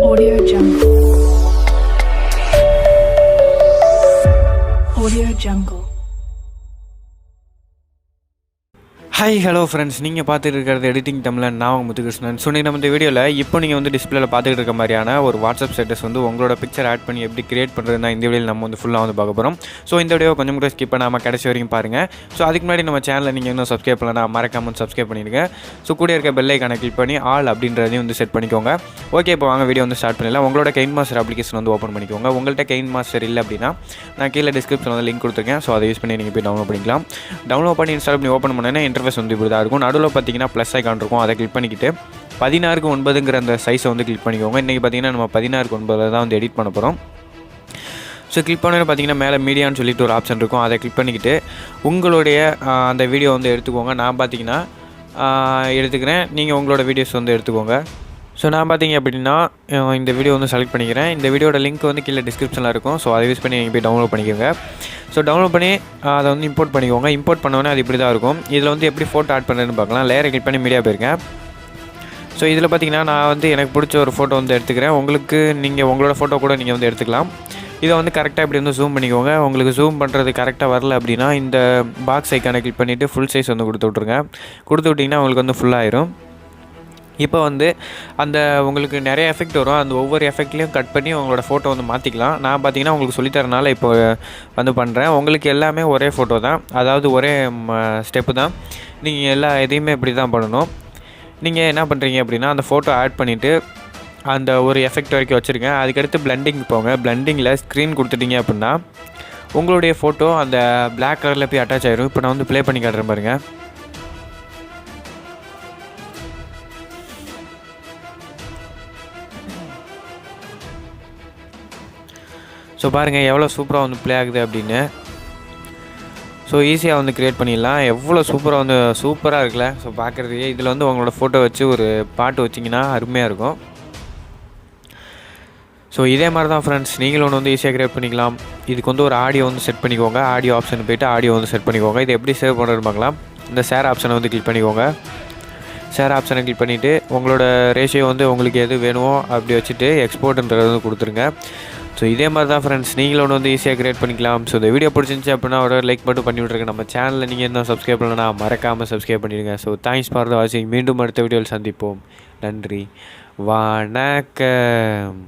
Audio Jungle. Audio Jungle. Hi hello friends, நீங்கள் பார்த்துட்டு இருக்கிறது எடிட்டிங் தமிழன். நான் உங்கள் முத்துகிருஷ்ணன். ஸோ நம்ம இந்த வீடியோவில் இப்போ நீங்கள் வந்து டிஸ்பிளேல பார்த்துக்கிட்டு இருக்க மாதிரியான ஒரு வாட்ஸ்அப் ஸ்டேட்டஸ் வந்து உங்களோட பிக்சர் ஆட் பண்ணி எப்படி கிரியேட் பண்ணுறதுனா இந்த வீடியோவில் நம்ம வந்து ஃபுல்லாக வந்து பார்க்க போகிறோம். ஸோ இந்த வீடியோ கொஞ்சம் கூட ஸ்கிப் பண்ணாமல் கடைசி வரைக்கும் பாருங்கள். ஸோ அதுக்கு முன்னாடி நம்ம சேனலில் நீங்கள் இன்னும் சப்ஸ்கிரைப் பண்ணலாம், மறக்காமல் சப்ஸ்கிரைப் பண்ணிடுங்க. ஸோ கூட இருக்க பெல் ஐக்கானை கிளிக் பண்ணி ஆல் அப்படின்றதையும் வந்து செட் பண்ணிக்கோங்க. ஓகே, இப்போ வாங்க வீடியோ வந்து ஸ்டார்ட் பண்ணிடலாம். உங்களோட Kinemaster அப்ளிகேஷன் வந்து ஓப்பன் பண்ணிக்கோங்க. உங்கள்கிட்ட Kinemaster இல்லை அப்படின்னா நான் கீழே டிஸ்கிரிப்ஷன் வந்து லிங்க் கொடுத்துருக்கேன். ஸோ அதை யூஸ் பண்ணி நீங்கள் போய் டவுன்லோட் பண்ணிக்கலாம். டவுன்லோட் பண்ணி இன்ஸ்டால் பண்ணி ஓப்பன் பண்ணேன்னா இன்டர்ஃபேஸ் வந்து இப்படி தான் இருக்கும். நடுவில் பார்த்தீங்கன்னா ப்ளஸ் ஐக்கான் இருக்கும். அதை கிளிக் பண்ணிக்கிட்டு 16:9ங்கிற அந்த சைஸை வந்து கிளிக் பண்ணிக்கோங்க. இன்றைக்கி பார்த்தீங்கன்னா நம்ம 16:9 தான் வந்து எடிட் பண்ண போகிறோம். ஸோ கிளிக் பண்ணி பார்த்தீங்கன்னா மேலே மீடியான்னு சொல்லிட்டு ஒரு ஆப்ஷன் இருக்கும். அதை கிளிக் பண்ணிக்கிட்டு உங்களுடைய அந்த வீடியோ வந்து எடுத்துக்கோங்க. நான் பார்த்தீங்கன்னா எடுத்துக்கிறேன், நீங்கள் உங்களோட வீடியோஸ் வந்து எடுத்துக்கோங்க. ஸோ நான் பார்த்தீங்க அப்படின்னா இந்த வீடியோ வந்து செலக்ட் பண்ணிக்கிறேன். இந்த வீடியோட லிங்க் வந்து கீழே டிஸ்கிரிப்ஷனில் இருக்கும். ஸோ அதை யூஸ் பண்ணி நீங்கள் போய் டவுன்லோட் பண்ணிக்கோங்க. ஸோ டவுன்லோட் பண்ணி அதை வந்து இம்போர்ட் பண்ணிக்கோங்க. இம்போர்ட் பண்ணோன்னே அது இப்படி தான் இருக்கும். இதில் வந்து எப்படி ஃபோட்டோ ஆட் பண்ணுறதுன்னு பார்க்கலாம். லேயரை கிளிக் பண்ணி மீடியா போயிருக்கேன். ஸோ இதில் பார்த்தீங்கன்னா நான் வந்து எனக்கு பிடிச்ச ஒரு ஃபோட்டோ வந்து எடுத்துக்கிறேன். உங்களுக்கு நீங்கள் உங்களோட ஃபோட்டோ கூட நீங்கள் வந்து எடுத்துக்கலாம். இதை வந்து கரெக்டாக இப்படி வந்து ஜூம் பண்ணிக்கோங்க. உங்களுக்கு ஜூம் பண்ணுறது கரெக்டாக வரல அப்படின்னா இந்த பாக்ஸ் ஐக்கானை கிளிக் பண்ணிவிட்டு ஃபுல் சைஸ் வந்து கொடுத்து விட்ருங்க. கொடுத்து விட்டிங்கன்னா உங்களுக்கு வந்து ஃபுல்லாகிடும். இப்போ வந்து அந்த உங்களுக்கு நிறைய எஃபெக்ட் வரும். அந்த ஒவ்வொரு எஃபெக்ட்லேயும் கட் பண்ணி உங்களோட ஃபோட்டோ வந்து மாற்றிக்கலாம். நான் பார்த்தீங்கன்னா உங்களுக்கு சொல்லித்தரனால இப்போ வந்து பண்ணுறேன். உங்களுக்கு எல்லாமே ஒரே ஃபோட்டோ தான், அதாவது ஒரே ஸ்டெப்பு தான். நீங்கள் எல்லா எதையுமே இப்படி தான் பண்ணணும். நீங்கள் என்ன பண்ணுறீங்க அப்படின்னா அந்த ஃபோட்டோ ஆட் பண்ணிவிட்டு அந்த ஒரு எஃபெக்ட் வரைக்கும் வச்சுருங்க. அதுக்கடுத்து பிளண்டிங் போங்க. பிளண்டிங்கில் ஸ்க்ரீன் கொடுத்துட்டீங்க அப்படின்னா உங்களுடைய ஃபோட்டோ அந்த பிளாக் கலரில் போய் அட்டாச் ஆகிடும். இப்போ நான் வந்து ப்ளே பண்ணி காட்டுறேன் பாருங்கள். ஸோ பாருங்கள் எவ்வளோ சூப்பராக வந்து ப்ளே ஆகுது அப்படின்னு. ஸோ ஈஸியாக வந்து க்ரியேட் பண்ணிடலாம். எவ்வளோ சூப்பராக இருக்குல்ல. ஸோ பார்க்குறதுக்கே இதில் வந்து உங்களோட ஃபோட்டோ வச்சு ஒரு பாட்டு வச்சிங்கன்னா அருமையாக இருக்கும். ஸோ இதே மாதிரி தான் ஃப்ரெண்ட்ஸ், நீங்களும் ஒன்று வந்து ஈஸியாக க்ரியேட் பண்ணிக்கலாம். இதுக்கு வந்து ஒரு ஆடியோ வந்து செட் பண்ணிக்கோங்க. ஆடியோ ஆப்ஷன் போய்ட்டு ஆடியோ வந்து செட் பண்ணிக்கோங்க. இது எப்படி சேவ் பண்ணுறது பார்க்கலாம். இந்த ஷேர் ஆப்ஷனை வந்து கிளிக் பண்ணிக்கோங்க. ஷேர் ஆப்ஷனை கிளிக் பண்ணிவிட்டு உங்களோட ரேஷியோ வந்து உங்களுக்கு எது வேணுமோ அப்படி வச்சுட்டு எக்ஸ்போர்ட்ன்றது வந்து கொடுத்துருங்க. ஸோ இதே மாதிரி தான் ஃப்ரெண்ட்ஸ், நீங்களும் ஒன்று வந்து ஈஸியாக க்ரியேட் பண்ணிக்கலாம். ஸோ இந்த வீடியோ பிடிச்சிருந்துச்சி அப்படின்னா ஒரு லைக் மட்டும் பண்ணி விட்ருங்க. நம்ம சேனலில் நீங்கள் என்ன சப்ஸ்கிரைப் பண்ணலன்னா மறக்காமல் சப்ஸ்கிரைப் பண்ணிடுங்க. ஸோ தேங்க்ஸ் ஃபார் த வாட்சிங். மீண்டும் அடுத்த வீடியோவில் சந்திப்போம். நன்றி, வணக்கம்.